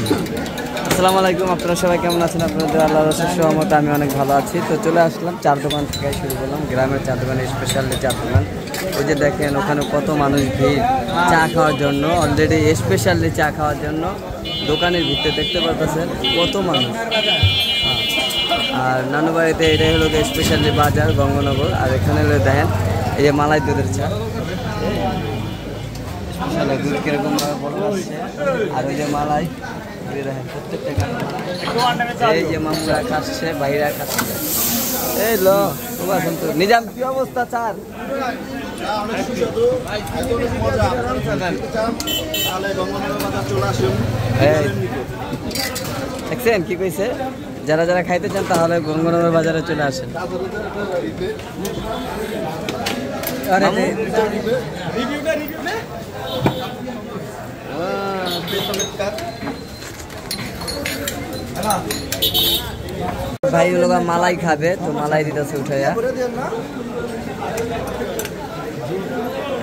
আসসালামু আলাইকুম, আপনারা সবাই কেমন আছেন? আপনাদের আল্লাহর অশেষ রহমতে আমি অনেক ভালো আছি। তো চলে আসলাম চার দোকান থেকে শুরু করলাম, গ্রামের চার দোকান, স্পেশালি চার দোকান। ওই যে দেখেন ওখানে কত মানুষ ভিড় চা খাওয়ার জন্য, অলরেডি স্পেশালি চা খাওয়ার জন্য দোকানের ভিতরে দেখতে পাচ্ছেন কত মানুষ। আর নানু বাড়িতে এটাই হলো স্পেশালি বাজার গঙ্গনগর। আর এখানে হলো দেখেন এই যে মালাই দুধের চা, স্পেশালি দুধ কিরকমভাবে বড় আসছে। আর ওই যে মালাই দেখেন প্রত্যেকটা, এই যে মামুরা খাচ্ছে, ভাইরা খাচ্ছে। এই লো তো নিজাম, কি অবস্থা চার? দেখছেন কি কইছে, যারা যারা খাইতে চান তাহলে গঙ্গনগর বাজারে চলে আসেন। ভাই লোক মালাই খাবে, তো মালাই দিতেছে উঠাইয়া।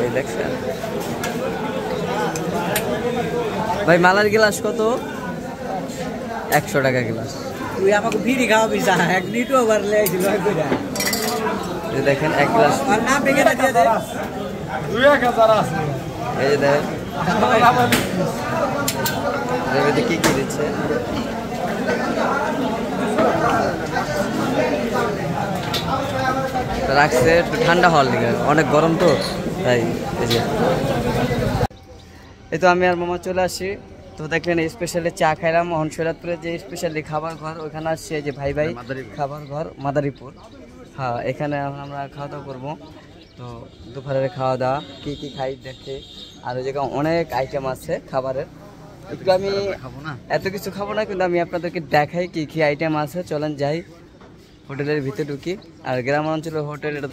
এই দেখছেন ভাই মালার গ্লাস কত? 100 টাকা গ্লাস। তুই আমাকে ফিরি খাওয়াবি চা, এক মিনিটও আবার লেগেছিল। দেখেন এক গ্লাস এই যে দেখেন কি কি দিচ্ছে। রাখছে একটু ঠান্ডা হওয়ার দিকে, অনেক গরম তো তাই। এই তো আমি আর মামা চলে আসি। তো দেখলেন স্পেশালি চা খাইলাম হনসরাতপুরে, যে স্পেশালি খাবার ঘর ওইখানে আসছে, যে ভাই ভাই খাবার ঘর মাদারীপুর। হ্যাঁ, এখানে আমরা খাওয়া দাওয়া করবো। তো দুপুরের খাওয়া দাওয়া কী কী খাই দেখে, আর ওই জায়গায় অনেক আইটেম আছে খাবারের। একটু আমি এত কিছু খাবো না, কিন্তু আমি আপনাদেরকে দেখাই কি কি আইটেম আছে। চলেন যাই হোটেলের ভিতরে ঢুকি। আর গ্রাম অঞ্চলের হোটেল এটা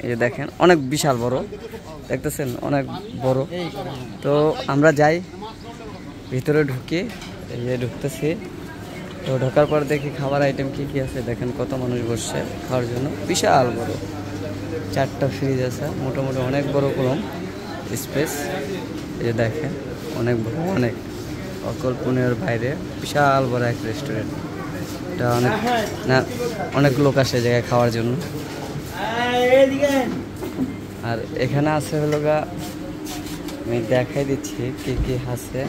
এই যে দেখেন অনেক বিশাল বড়, দেখতেছেন অনেক বড়। তো আমরা যাই ভিতরে ঢুকি, এই যে ঢুকতেছি। তো ঢোকার পর দেখি খাবার আইটেম কি কি আছে। দেখেন কত মানুষ বসছে খাওয়ার জন্য, বিশাল বড় 4টা ফ্রিজ আছে, মোটামুটি অনেক বড় কলম স্পেস। এই যে দেখেন অনেক বড়, অনেক অকল্পনীয়র বাইরে বিশাল বড় এক রেস্টুরেন্ট। এটা অনেক না, অনেক লোক আসে জায়গায় খাওয়ার জন্য। আর এখানে আছে হলো গা, আমি দেখাই দিচ্ছি কি কি আছে।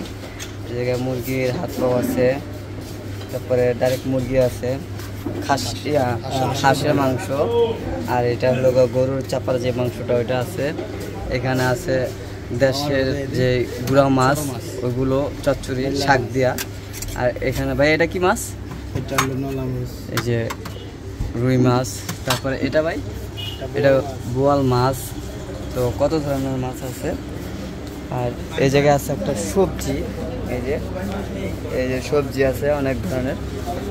এই জায়গায় মুরগির হাত পাও আছে, তারপরে ডাইরেক্ট মুরগি আছে, হাঁসের মাংস, আর এটা হলো গরুর চাপার যে মাংসটা ওইটা আছে। এখানে আছে দেশের যে গুঁড়া মাছ, ওইগুলো চচ্চড়ি শাক দিয়া। আর এখানে ভাই এটা কি মাছ? এই যে রুই মাছ। তারপরে এটা ভাই এটা বোয়াল মাছ। তো কত ধরনের মাছ আছে। আর এই জায়গায় আছে একটা সবজি, এই যে সবজি আছে অনেক ধরনের,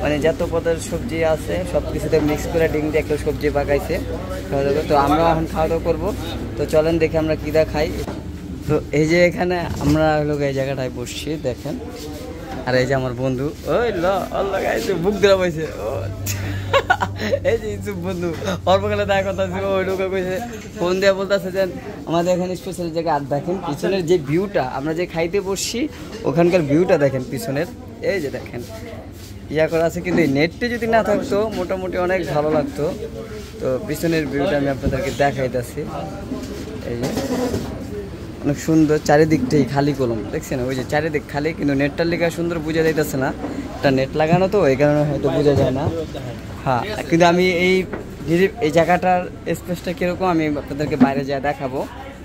মানে যত পদের সবজি আছে সব কিছুতে মিক্স করে ডিম দিয়ে একটা সবজি পাকাইছে। তো আমরা এখন খাওয়া দাওয়া করবো। তো চলেন দেখি আমরা কী খাই। তো এই যে এখানে আমরা হলো এই জায়গাটায় বসছি দেখেন। আর এই যে আমার বন্ধু, ওই বুক ধরা পাইছে, এই যে ইসুফ বন্ধু অল্পকালে দেখা কথা ছিল, ওই লোক কইছে ফোন দিয়ে বলতেছে যে আমাদের এখানে স্পেশাল জায়গায়। আর দেখেন পিছনের যে ভিউটা, আমরা যে খাইতে বসছি ওখানকার ভিউটা দেখেন পিছনের, এই যে দেখেন ইয়া করা আছে। কিন্তু এই নেটটি যদি না থাকতো মোটামুটি অনেক ভালো লাগতো। তো পিছনের ভিউটা আমি আপনাদেরকে দেখাইতেছি। এই যে অনেক সুন্দর, চারিদিকটাই খালি কলম, দেখছেন ওই যে চারিদিক খালি, কিন্তু নেটটার লেখা সুন্দর বোঝা যাইতেছে না, এটা নেট লাগানো তো এই কারণে হয়তো বোঝা যায় না। হ্যাঁ, কিন্তু আমি এই জায়গাটার স্পেসটা কীরকম আমি আপনাদেরকে বাইরে যা দেখাবো।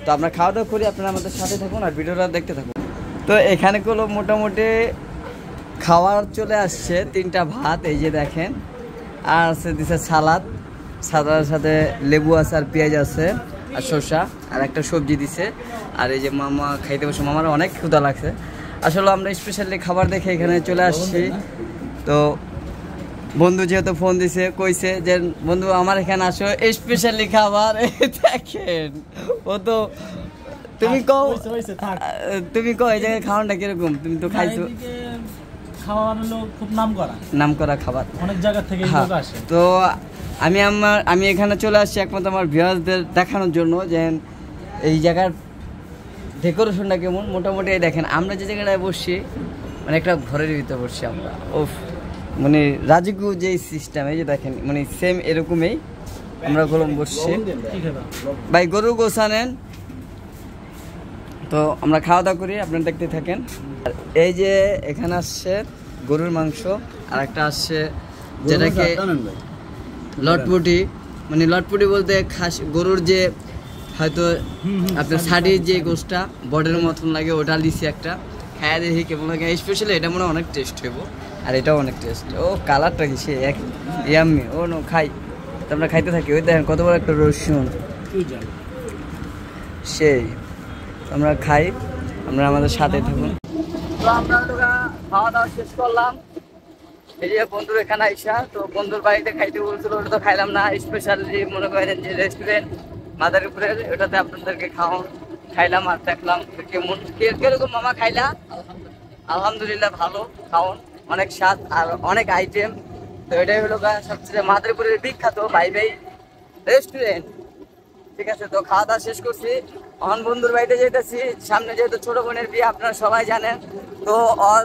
তো আমরা খাওয়া দাওয়া করি, আপনারা আমাদের সাথে থাকুন আর ভিডিওটা দেখতে থাকুন। তো এখানে কোনো মোটামুটি খাওয়ার চলে আসছে, 3টা ভাত এই যে দেখেন, আর আছে দিছে সালাদ, সালাদের সাথে লেবু আছে আর পেঁয়াজ আছে আর শসা, আর একটা সবজি দিছে। আর এই যে মামা খাইতে বসে, মামার অনেক ক্ষুধা লাগছে। আসলে আমরা স্পেশালি খাবার দেখে এখানে চলে আসছি। তো বন্ধু যেহেতু ফোন দিছে, কইছে যে বন্ধু আমার এখানে আসো স্পেশালি খাবার। দেখেন ও তো, তুমি কও এই জায়গায় খাওয়াটা কিরকম? তুমি তো খাইছো, খাওয়ার হলো খুব নাম করা খাবার, অনেক জায়গা থেকে লোক আসে। তো আমি এখানে চলে আসছি একমাত্র আমার ভিউয়ার্সদের দেখানোর জন্য যে এই জায়গার ডেকোরেশনটা কেমন। মোটামুটি দেখেন আমরা যে জায়গাটায় বসছি, মানে একটা ঘরের ভিতরে বসছি আমরা। ওফ, মানে রাজকু যে সিস্টেম, এই যে দেখেন মানে সেম এরকমই আমরা গরম বসছি। ভাই গরুর গোসা নেন তো আমরা খাওয়া দাওয়া করি, আপনারা দেখতে থাকেন। আর এই যে এখানে আসছে গরুর মাংস, আর একটা আসছে যেটাকে লটপটি, মানে লটপটি বলতে খাস গরুর যে হয়তো আপনার শাড়ির যে গোসটা বডের মতন লাগে ওটা লিছি একটা, খায়া দেখি কেমন লাগে। স্পেশালি এটা মনে হয় অনেক টেস্ট হইব, আর এটাও অনেক টেস্ট। ও কালারটা কি সে এক ইয়াম্মি। ও নো খাই তো আমরা খাইতে থাকি। ওই দেখেন কত বড় একটা রসুন, সেই আমরা খাই, আমরা আমাদের সাথে থাকুন। তো আমরা খাওয়া দাওয়া শেষ করলাম। এই যে বন্ধুর এখানে আইসা, তো বন্ধুর বাড়িতে খাইতে বলছিল, ওটা তো খাইলাম না। স্পেশালি মনে করেন যে রেস্টুরেন্ট মাদারীপুরের, ওটাতে আপনাদেরকে খাইলাম আর দেখলাম কেমন কিরকম মামা খাইলা। আলহামদুলিল্লাহ ভালো খাওন, অনেক স্বাদ আর অনেক আইটেম। তো এটাই হলো সবচেয়ে মাদারীপুরের বিখ্যাত ভাই ভাই রেস্টুরেন্ট। ঠিক আছে, তো খাওয়া দাওয়া শেষ করছি, এখন বন্ধুর বাড়িতে যেতেছি। সামনে যেহেতু ছোট বোনের বিয়ে আপনারা সবাই জানেন, তো ওর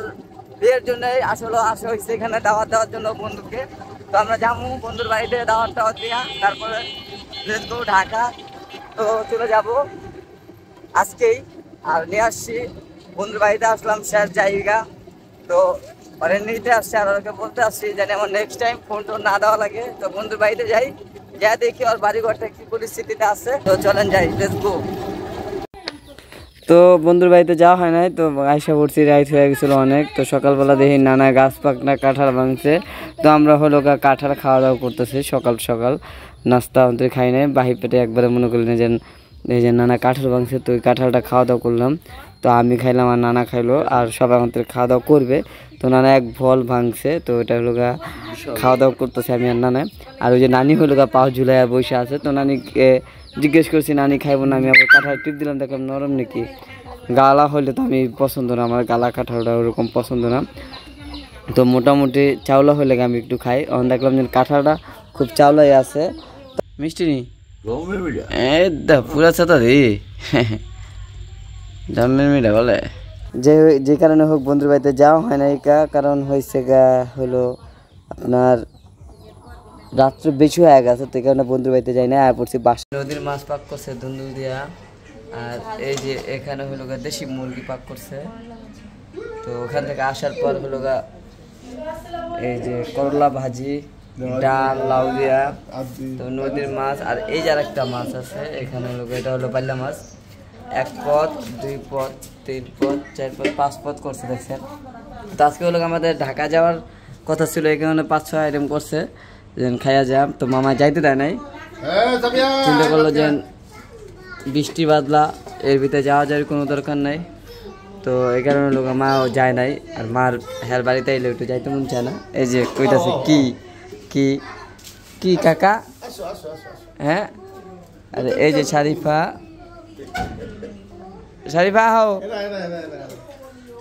বিয়ের জন্যই আসলে আসা হয়েছে এখানে দাওয়াত দেওয়ার জন্য বন্ধুকে। তো আমরা যাবো বন্ধুর বাড়িতে দাওয়াত দিয়া, তারপরে ঢাকা তো চলে যাব আজকেই। আর নিয়ে আসছি বন্ধুর বাড়িতে, আসলাম শেষ জায়গা, তো পরে নিতে আসছে আর ওকে বলতে আসছি যেন আমার নেক্সট টাইম ফোন টোন না দেওয়া লাগে। তো বন্ধুর বাড়িতে যাই, যা দেখি ওর বাড়িঘরটা কি পরিস্থিতিতে আছে। তো চলেন যাই, লেটস গো। তো বন্ধুর বাড়িতে যাওয়া হয় নাই, তো আইসা পড়ছি, রাইট হয়ে গেছিলো অনেক। তো সকালবেলা দেখি নানা গাছ পাকনা কাঁঠাল ভাঙছে, তো আমরা হলো কাঁঠাল খাওয়া দাওয়া করতেছি। সকাল সকাল নাস্তা আমাদের খাই নাই, বাহির পেটে একবারে মনে করলেন যে এই যে নানা কাঁঠাল ভাঙছে, তো ওই কাঁঠালটা খাওয়া দাওয়া করলাম। তো আমি খাইলাম আর নানা খাইলো, আর সবাই আমাদের খাওয়া দাওয়া করবে। তো নানা এক ফল ভাঙছে, তো এটা হলো খাওয়া দাওয়া করতেছে আমি আর নানা। আর ওই যে নানি হলো পাও ঝুলাইয়া বসে আছে, তো নানিকে জিজ্ঞেস করছি নানি খাইবো না, আমি আবার কাঁঠাল টিপ দিলাম, দেখলাম নরম নাকি। গালা হইলে তো আমি পছন্দ না, আমার গালা কাঁঠালটা ওরকম পছন্দ না। তো মোটামুটি চাউলা হইলে আমি একটু খাই। এখন দেখলাম যে কাঁঠালটা খুব চাউলাই আছে। মিষ্টি নি পুরা ছাতা রে জামের মিঠা বলে। যে কারণে হোক বন্ধুর বাড়িতে যাওয়া হয় না, কারণ হয়েছে হলো আপনার রাত্রে বেশি হয়ে গেছে, তো এই কারণে বন্ধুর বাড়িতে যাই না। আর পড়ছি বাসা নদীর মাছ পাক করছে ধুন্দুল দিয়া, আর এই যে এখানে হলো দেশি মুরগি পাক করছে। তো ওখান থেকে আসার পর হলো এই যে করলা ভাজি, ডাল লাউ দিয়া, তো নদীর মাছ। আর এই যে আরেকটা মাছ আছে এখানে হলো, এটা হলো পাল্লা মাছ। 1 পদ 2 পদ 3 পদ 4 পদ 5 পদ করছে দেখছেন। তো আজকে হলো আমাদের ঢাকা যাওয়ার কথা ছিল, এখানে 5-6 আইটেম করছে যেন খাইয়া যাম। তো মামা যাইতে দেয় নাই, চিন্তা করলো যে বৃষ্টি বাদলা এর ভিতরে যাওয়া যাওয়ার কোনো দরকার নাই। তো এই কারণে লোক মাও যায় নাই, আর মার হের বাড়িতে এলে একটু যাইতে মন চায় না। এই যে কইতাছে কি কি কি কাকা, হ্যাঁ। আর এই যে শারিফা হাও।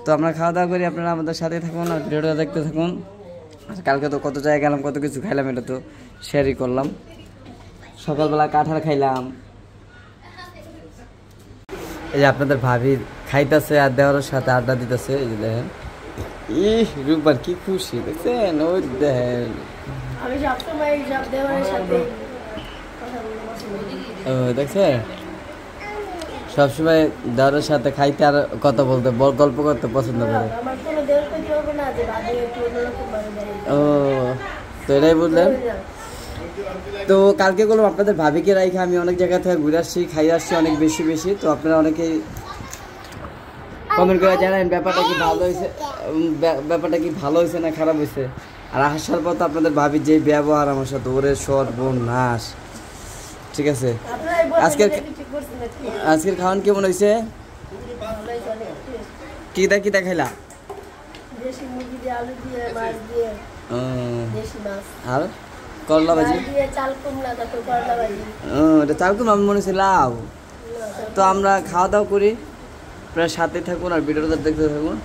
তো আমরা খাওয়া দাওয়া করি, আপনারা আমাদের সাথে থাকুন আর ভিডিওটা দেখতে থাকুন। কালকে তো কত জায়গায় গেলাম, কত কিছু খাইলাম, এটা তো শেয়ারই করলাম। সকালবেলা কাঁঠাল খাইলাম, এই যে আপনাদের ভাবি খাইতেছে আর দেওয়ার সাথে আড্ডা দিতেছে। এই যে দেখেন, রূপবার কি খুশি দেখছেন, ওই দেখেন। ও দেখছে সবসময় দেওয়ার সাথে খাইতে আর কথা বলতে, গল্প করতে পছন্দ করে। ও তো এটাই বুঝলেন। তো কালকে বললাম আপনাদের ভাবিকে রাইখে আমি অনেক জায়গা থেকে ঘুরে আসছি, খাই আসছি অনেক বেশি বেশি। তো আপনারা অনেকেই কমেন্ট করে জানান ব্যাপারটা কি ভালো হয়েছে না খারাপ হয়েছে। আর আসার পর তো আপনাদের ভাবির যে ব্যবহার আমার সাথে, ওরে সর্বনাশ। ঠিক আছে, আজকের খাওয়ান কেমন হয়েছে? কিতা খাইলা? আর করলা ভাজি, এটা চাল কুমড়া মনে হচ্ছে লাউ। তো আমরা খাওয়া দাওয়া করি, আপনারা সাথে থাকুন আর ভিডিওটা দেখতে থাকুন।